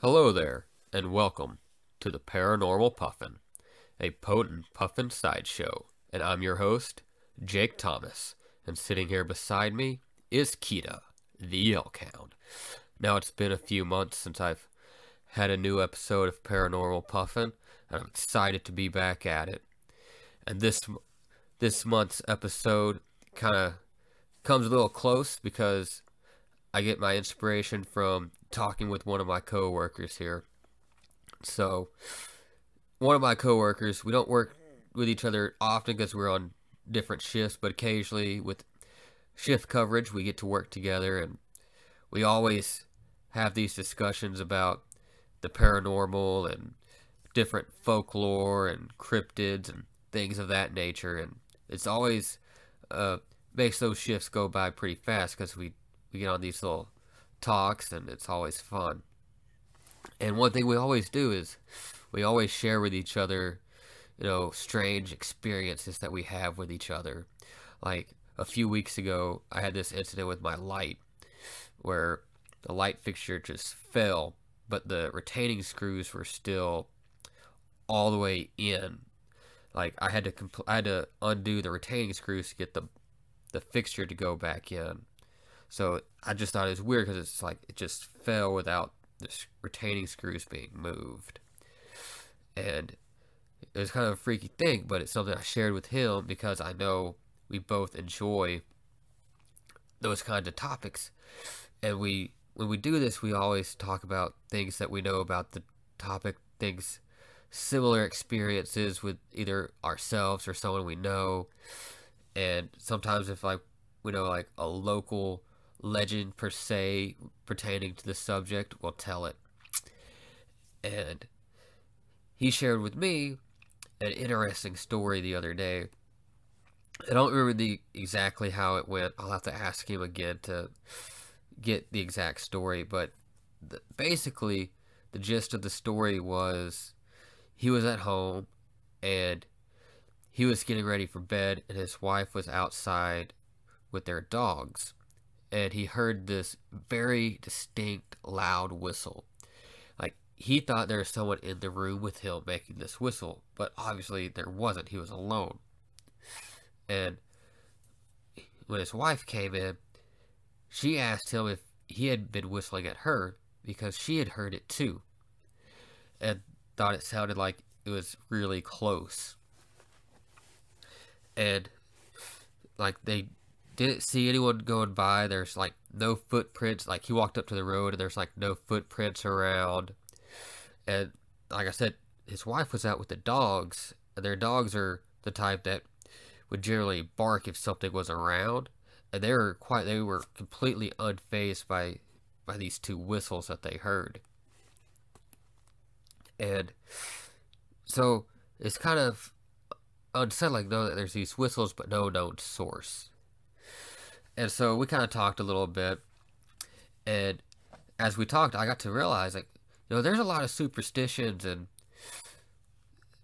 Hello there, and welcome to the Paranormal Puffin, a potent puffin sideshow. And I'm your host, Jake Thomas, and sitting here beside me is Kita, the Elkhound. Now it's been a few months since I've had a new episode of Paranormal Puffin, and I'm excited to be back at it. And this month's episode kind of comes a little close because I get my inspiration from talking with one of my coworkers here. So, one of my coworkers, we don't work with each other often because we're on different shifts, but occasionally with shift coverage, we get to work together, and we always have these discussions about the paranormal and different folklore and cryptids and things of that nature. And it's always makes those shifts go by pretty fast because we get on these little talks, and it's always fun. And one thing we always do is we always share with each other, strange experiences that we have with each other. Like a few weeks ago, I had this incident with my light where the light fixture just fell, but the retaining screws were still all the way in. Like I had to undo the retaining screws to get the fixture to go back in. So I just thought it was weird because it's like it just fell without the retaining screws being moved. And it was kind of a freaky thing, but it's something I shared with him because I know we both enjoy those kinds of topics. And when we do this, we always talk about things that we know about the topic, things, similar experiences with either ourselves or someone we know. And sometimes if like a local legend per se pertaining to the subject, we'll tell it. And he shared with me an interesting story the other day. I don't remember exactly how it went. I'll have to ask him again to get the exact story, but basically the gist of the story was he was at home and he was getting ready for bed, and his wife was outside with their dogs, and he heard this very distinct, loud whistle. Like, he thought there was someone in the room with him making this whistle, but obviously there wasn't. He was alone. And when his wife came in, she asked him if he had been whistling at her because she had heard it too, and thought it sounded like it was really close. And like they didn't see anyone going by. There's like no footprints. Like he walked up to the road and there's like no footprints around. And like I said, his wife was out with the dogs, and their dogs are the type that would generally bark if something was around. And they were completely unfazed by these two whistles that they heard. And so it's kind of unsettling though that there's these whistles but no known source. And so we kind of talked a little bit, and as we talked, I got to realize there's a lot of superstitions and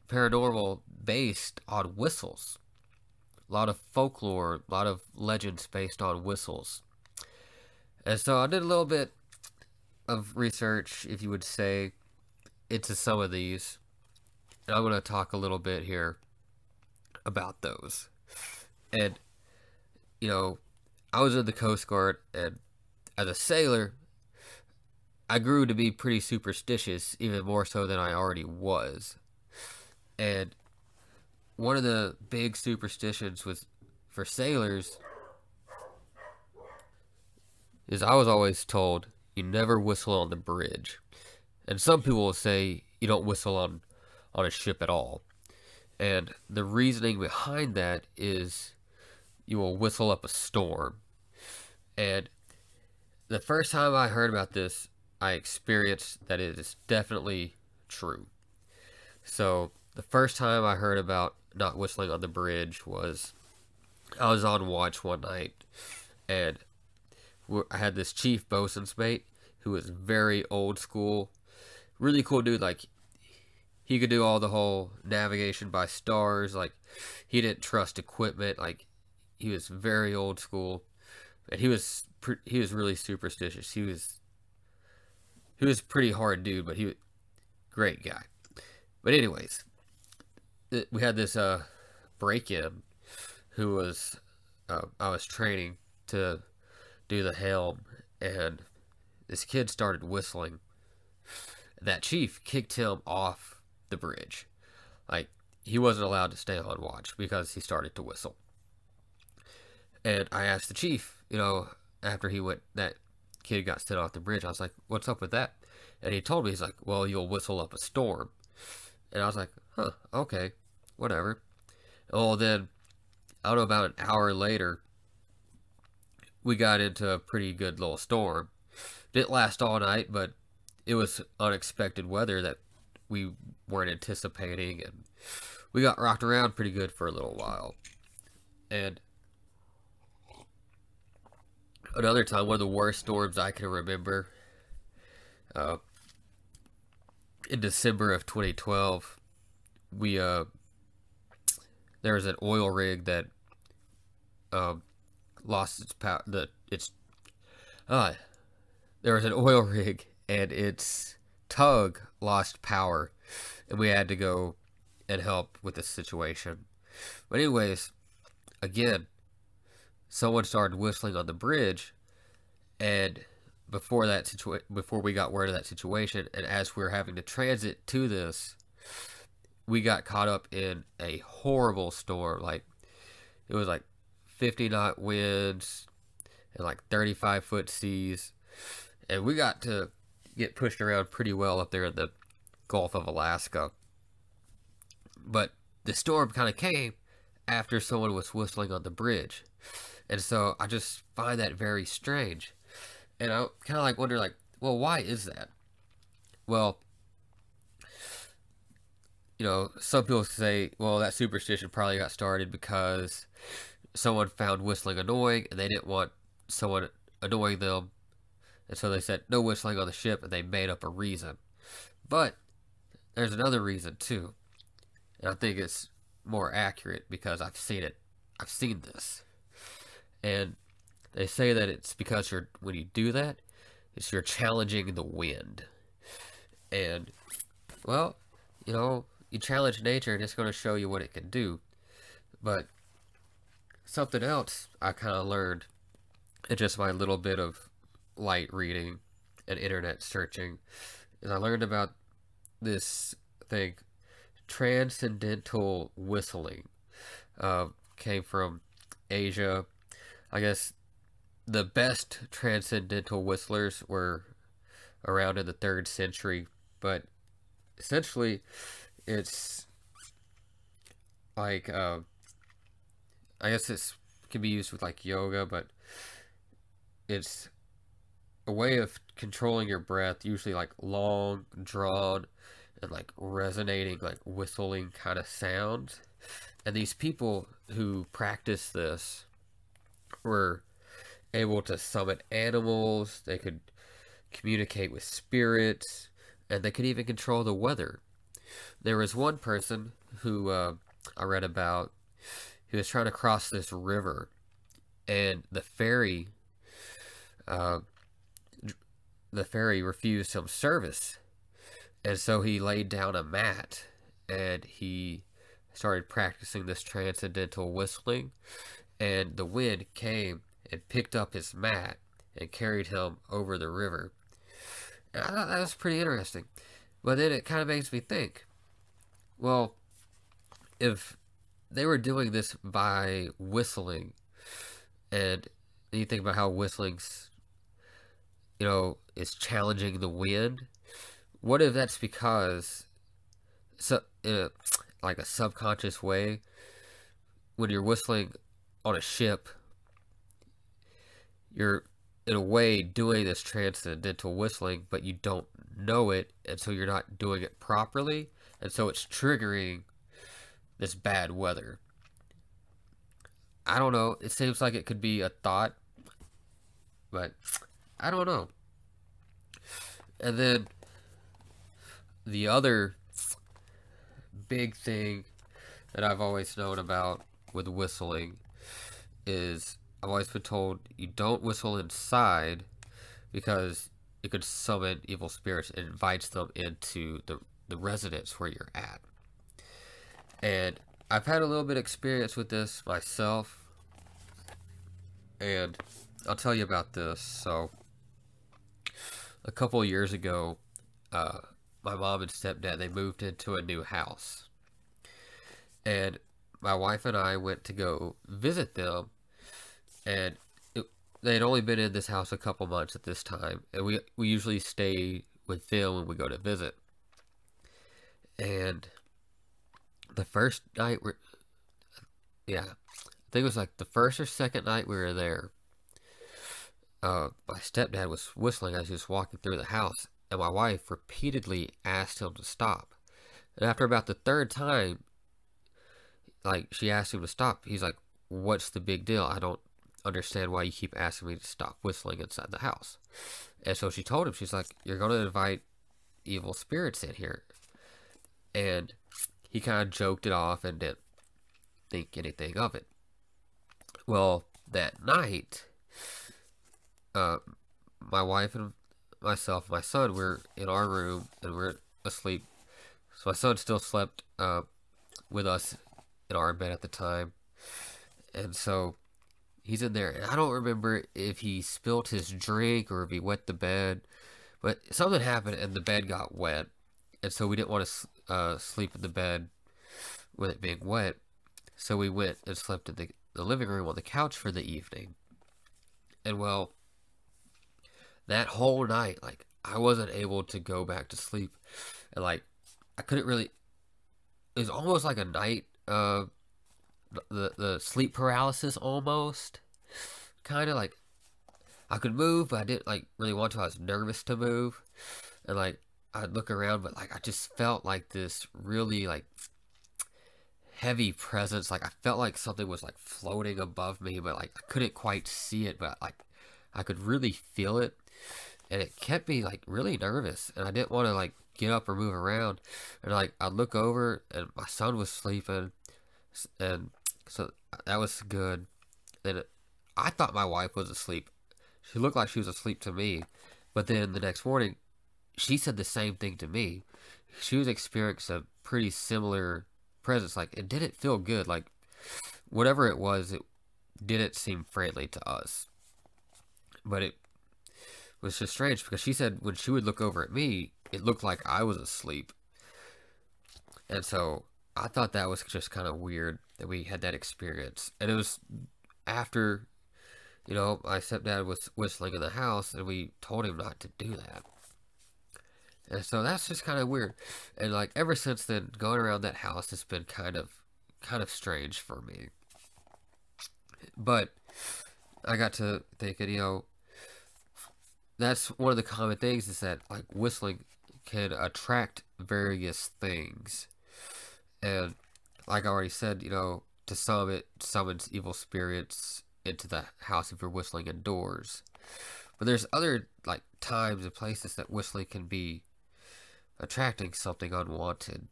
paranormal based on whistles. A lot of folklore, a lot of legends based on whistles. And so I did a little bit of research, if you would say, into some of these. And I'm going to talk a little bit here about those. And, I was in the Coast Guard, and as a sailor, I grew to be pretty superstitious, even more so than I already was. And one of the big superstitions for sailors is I was always told you never whistle on the bridge. And some people will say you don't whistle on a ship at all. And the reasoning behind that is you will whistle up a storm. And the first time I heard about this, I experienced that it is definitely true. So the first time I heard about not whistling on the bridge was I was on watch one night, and I had this chief bosun's mate who was very old school, really cool dude. Like, he could do all the whole navigation by stars. Like, he didn't trust equipment. Like, he was very old school, and he was really superstitious. He was He was a pretty hard dude, but he was a great guy. But anyways, we had this break-in who was I was training to do the helm, and this kid started whistling. That chief kicked him off the bridge. Like, he wasn't allowed to stay on watch because he started to whistle. And I asked the chief, after that kid got sent off the bridge, I was like, what's up with that? And he told me, he's like, well, you'll whistle up a storm. And I was like, huh, okay, whatever. Well, then, I don't know, about an hour later, we got into a pretty good little storm. Didn't last all night, but it was unexpected weather that we weren't anticipating, and we got rocked around pretty good for a little while. And another time, one of the worst storms I can remember, in December of 2012, there was an oil rig that lost its power. There was an oil rig and its tug lost power, and we had to go and help with the situation. But anyways, again, someone started whistling on the bridge, and before we got word of that situation, and as we were having to transit to this, we got caught up in a horrible storm. Like, it was like 50-knot winds and like 35-foot seas, and we got to get pushed around pretty well up there in the Gulf of Alaska. But the storm kind of came after someone was whistling on the bridge, and so I just find that very strange. And I kind of like wonder, like, well, why is that? Well, some people say, well, that superstition probably got started because someone found whistling annoying and they didn't want someone annoying them. And so they said, no whistling on the ship, and they made up a reason. But there's another reason, too. And I think it's more accurate because I've seen it. I've seen this. And they say that it's because when you do that, you're challenging the wind. And, well, you challenge nature and it's going to show you what it can do. But something else I kind of learned in just my little bit of light reading and internet searching is I learned about this thing, Transcendental Whistling. Came from Asia. I guess the best transcendental whistlers were around in the 3rd century, but essentially it's like, I guess it can be used with like yoga, but it's a way of controlling your breath, usually like long, drawn, and like resonating, like whistling kind of sounds. And these people who practice this were able to summon animals, they could communicate with spirits, and they could even control the weather. There was one person who I read about, he was trying to cross this river, and the ferry refused him service, and so he laid down a mat and he started practicing this transcendental whistling, and the wind came and picked up his mat and carried him over the river. And I thought that was pretty interesting. But then it kind of makes me think, well, if they were doing this by whistling, and you think about how whistling's, is challenging the wind, what if that's because, like a subconscious way, when you're whistling on a ship, you're in a way doing this transcendental whistling, but you don't know it, and so you're not doing it properly, and so it's triggering this bad weather. I don't know. It seems like it could be a thought, but I don't know. And then the other big thing that I've always known about with whistling is I've always been told you don't whistle inside because it could summon evil spirits and invites them into the residence where you're at. And I've had a little bit of experience with this myself, and I'll tell you about this. So, a couple of years ago, my mom and stepdad, they moved into a new house. And my wife and I went to go visit them, and they had only been in this house a couple months at this time, and we usually stay with them when we go to visit. And the first night I think it was like the first or second night we were there, my stepdad was whistling as he was walking through the house, and my wife repeatedly asked him to stop. And after about the third time, like, she asked him to stop, he's like, "What's the big deal? I don't understand why you keep asking me to stop whistling inside the house." And so she told him, she's like, "You're going to invite evil spirits in here." And he kind of joked it off and didn't think anything of it. Well, that night, my wife and myself, my son, we're in our room and we're asleep. So my son still slept with us in our bed at the time. And so he's in there, and I don't remember if he spilled his drink or if he wet the bed, but something happened and the bed got wet. And so we didn't want to sleep in the bed with it being wet. So we went and slept in the living room on the couch for the evening. And well, that whole night, like, I wasn't able to go back to sleep. And like, I couldn't really, it was almost like a night, the sleep paralysis almost. Kind of like, I could move, but I didn't like really want to. I was nervous to move. And like, I'd look around, but like, I just felt like this really like heavy presence. Like, I felt like something was like floating above me, but like, I couldn't quite see it, but like, I could really feel it. And it kept me like really nervous, and I didn't want to like get up or move around. And like, I'd look over and my son was sleeping, and so that was good. Then I thought my wife was asleep. She looked like she was asleep to me, but then the next morning she said the same thing to me. She was experiencing a pretty similar presence. Like, it didn't feel good. Like, whatever it was, it didn't seem friendly to us. But it was just strange, because she said when she would look over at me, it looked like I was asleep. And so I thought that was just kind of weird that we had that experience. And it was after, my stepdad was whistling in the house, and we told him not to do that. And so that's just kind of weird. And like, ever since then, going around that house has been kind of strange for me. But I got to thinking, that's one of the common things, is that like, whistling can attract various things. And like I already said, to some, it summons evil spirits into the house if you're whistling indoors. But there's other like times and places that whistling can be attracting something unwanted.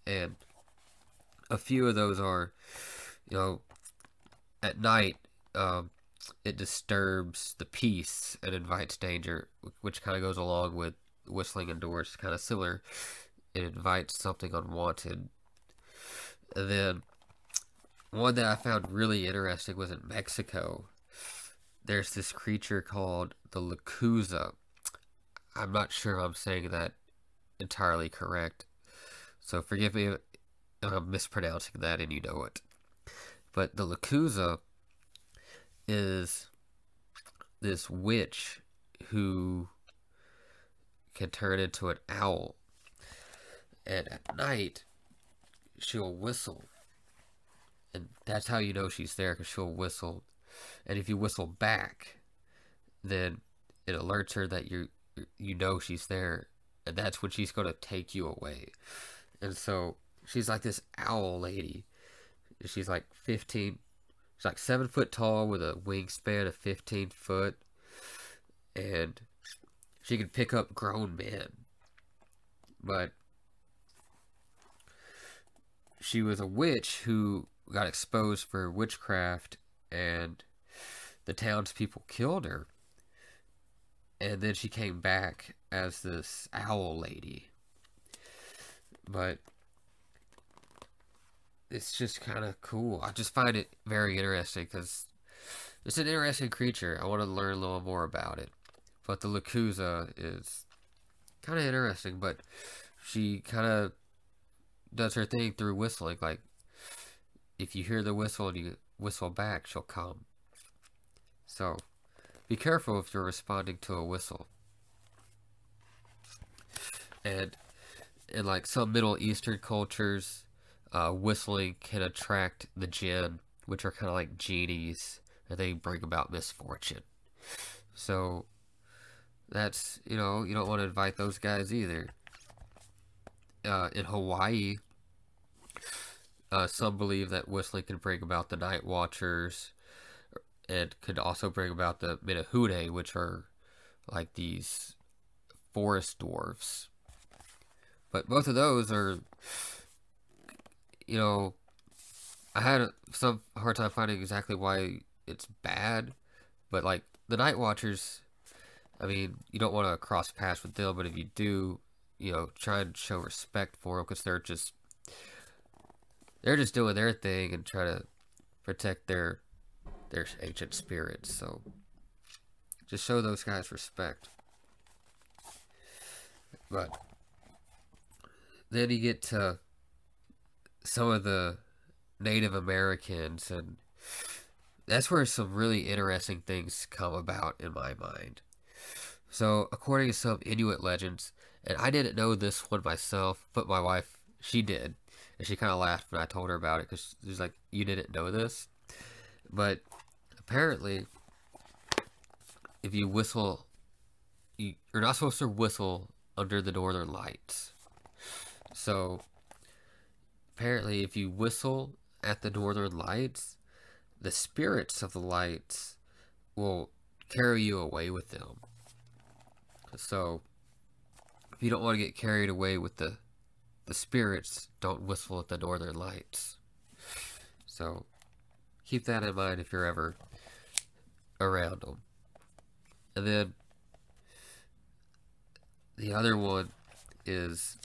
And a few of those are, at night, it disturbs the peace and invites danger, which kind of goes along with whistling indoors, kind of similar. It invites something unwanted. And then one that I found really interesting was in Mexico. There's this creature called the Lacuza. I'm not sure if I'm saying that entirely correct, so forgive me if I'm mispronouncing that and you know it. But the Lacuza is this witch who can turn into an owl, and at night she'll whistle, and that's how you know she's there, because she'll whistle, and if you whistle back, then it alerts her that you know she's there, and that's when she's going to take you away. And so she's like this owl lady. She's like 15. She's like 7 foot tall with a wingspan of 15 foot, and she can pick up grown men. But she was a witch who got exposed for witchcraft, and the townspeople killed her. and then she came back as this owl lady. But it's just kind of cool. I just find it very interesting because it's an interesting creature. I want to learn a little more about it. But the Lacuza is kind of interesting, but she kind of does her thing through whistling. Like, if you hear the whistle and you whistle back, she'll come. So, be careful if you're responding to a whistle. And in like some Middle Eastern cultures, whistling can attract the jinn, which are kind of like genies, and they bring about misfortune. So, that's, you know, you don't want to invite those guys either. In Hawaii, some believe that whistling can bring about the night watchers, and could also bring about the Minahune, which are like these forest dwarves. But both of those are, you know, I had some hard time finding exactly why it's bad. But like the night watchers, I mean, you don't want to cross paths with them, but if you do, you know, try and show respect for them, because they're just doing their thing and try to protect their ancient spirits. So just show those guys respect. But then you get to some of the Native Americans, and that's where some really interesting things come about in my mind. So, according to some Inuit legends, and I didn't know this one myself, but my wife, she did. And she kind of laughed when I told her about it, because she's like, you didn't know this? But apparently, if you whistle, you're not supposed to whistle under the northern lights. So, apparently, if you whistle at the northern lights, the spirits of the lights will carry you away with them. So, if you don't want to get carried away with the spirits, don't whistle at the northern lights. So, keep that in mind if you're ever around them. And then, the other one is,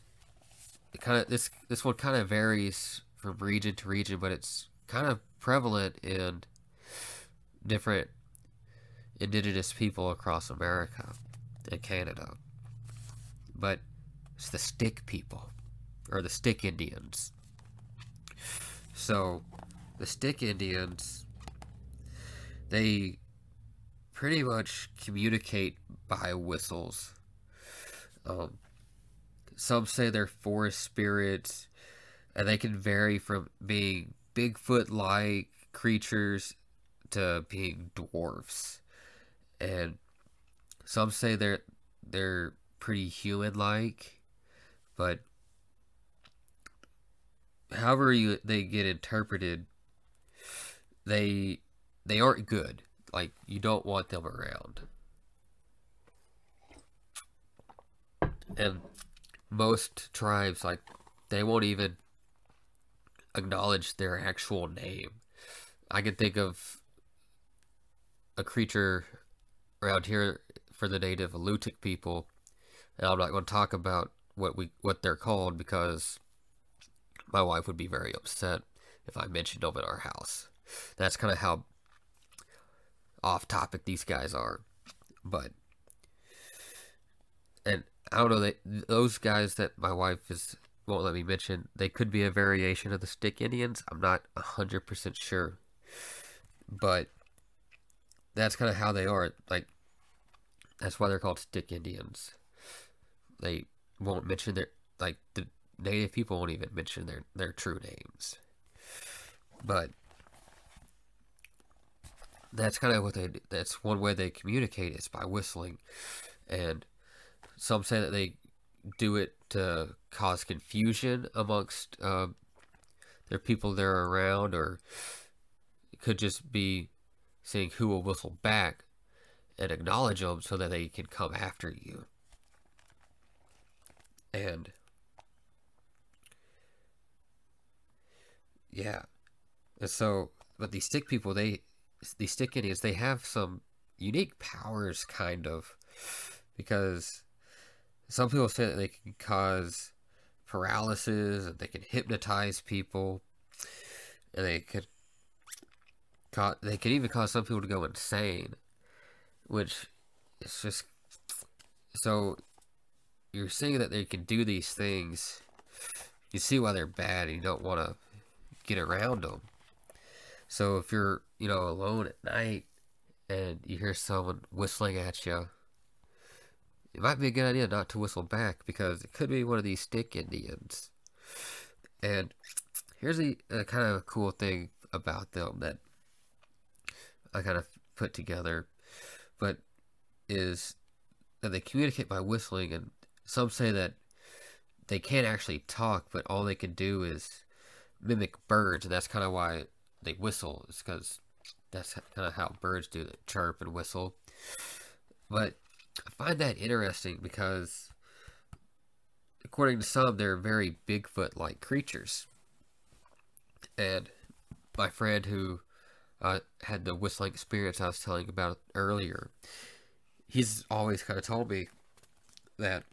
this one kind of varies from region to region, but it's kind of prevalent in different indigenous people across America and Canada. But it's the stick people, or the stick Indians. So, the stick Indians, they pretty much communicate by whistles. Some say they're forest spirits, and they can vary from being Bigfoot-like creatures to being dwarfs. And some say they're pretty human-like, but however they get interpreted, they aren't good. Like, you don't want them around. And most tribes, like, they won't even acknowledge their actual name. I can think of a creature around here for the native Alutiiq people, and I'm not going to talk about what they're called, because my wife would be very upset if I mentioned them in our house. That's kind of how off topic these guys are. But, and I don't know, those guys that my wife won't let me mention, they could be a variation of the Stick Indians. I'm not 100% sure. But that's kind of how they are. Like, that's why they're called Stick Indians. They won't mention the native people won't even mention their true names. But that's kind of what they do. That's one way they communicate, is by whistling. And some say that they do it to cause confusion amongst their people they're around, or it could just be seeing who will whistle back and acknowledge them so that they can come after you. And yeah, and so, but these stick people, these stick Indians, they have some unique powers, kind of. because some people say that they can cause paralysis and they can hypnotize people, and they could even cause some people to go insane, which is just so you're saying that they can do these things. You see why they're bad, and you don't want to get around them. So if you're, alone at night and you hear someone whistling at you, it might be a good idea not to whistle back, because it could be one of these stick Indians. And here's a kind of cool thing about them that I kind of put together, but is that they communicate by whistling, and some say that they can't actually talk, but all they can do is mimic birds, and that's kind of why they whistle. It's because that's kind of how birds do, they chirp and whistle. But I find that interesting because, according to some, they're very Bigfoot-like creatures. And my friend who had the whistling experience I was telling about earlier, he's always kind of told me that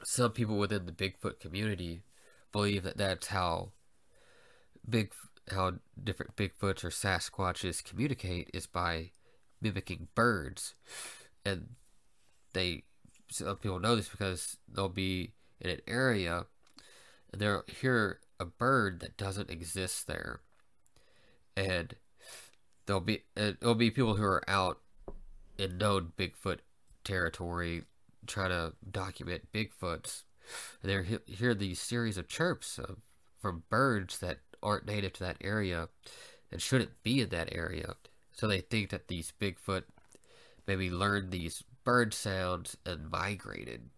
some people within the Bigfoot community believe that that's how different Bigfoots or Sasquatches communicate, is by mimicking birds. And some people know this because they'll be in an area and they'll hear a bird that doesn't exist there, and it'll be people who are out in known Bigfoot territory trying to document Bigfoots, and they hear these series of chirps from birds that aren't native to that area and shouldn't be in that area. So they think that these Bigfoot maybe learned these bird sounds and migrated.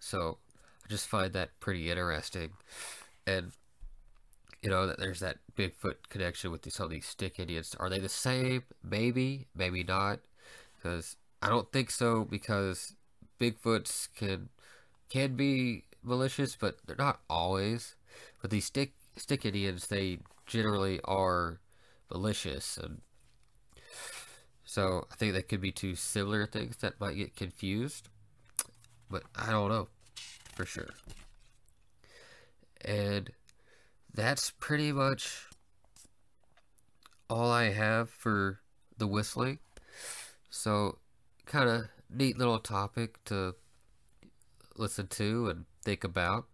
So I just find that pretty interesting. And that there's that Bigfoot connection with some of these stick Indians. Are they the same? Maybe, maybe not. Because I don't think so, because Bigfoots can be malicious, but they're not always. But these stick Indians, they generally are malicious, and so I think that could be two similar things that might get confused, but I don't know for sure. And that's pretty much all I have for the whistling. So, kind of neat little topic to listen to and think about.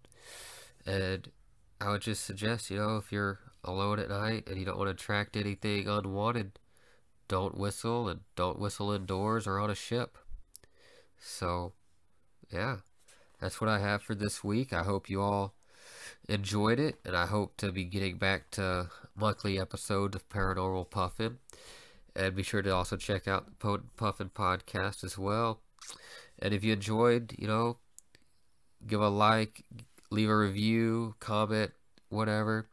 And I would just suggest, if you're alone at night and you don't want to attract anything unwanted, don't whistle, and don't whistle indoors or on a ship. So, yeah, that's what I have for this week. I hope you all enjoyed it, and I hope to be getting back to monthly episodes of Paranormal Puffin. And be sure to also check out the Potent Puffin podcast as well. And if you enjoyed, give a like, leave a review, comment, whatever.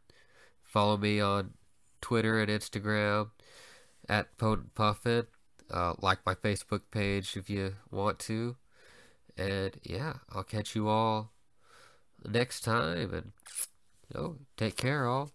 Follow me on Twitter and Instagram at Potent Puffin. Like my Facebook page if you want to. And yeah, I'll catch you all next time. And take care, all.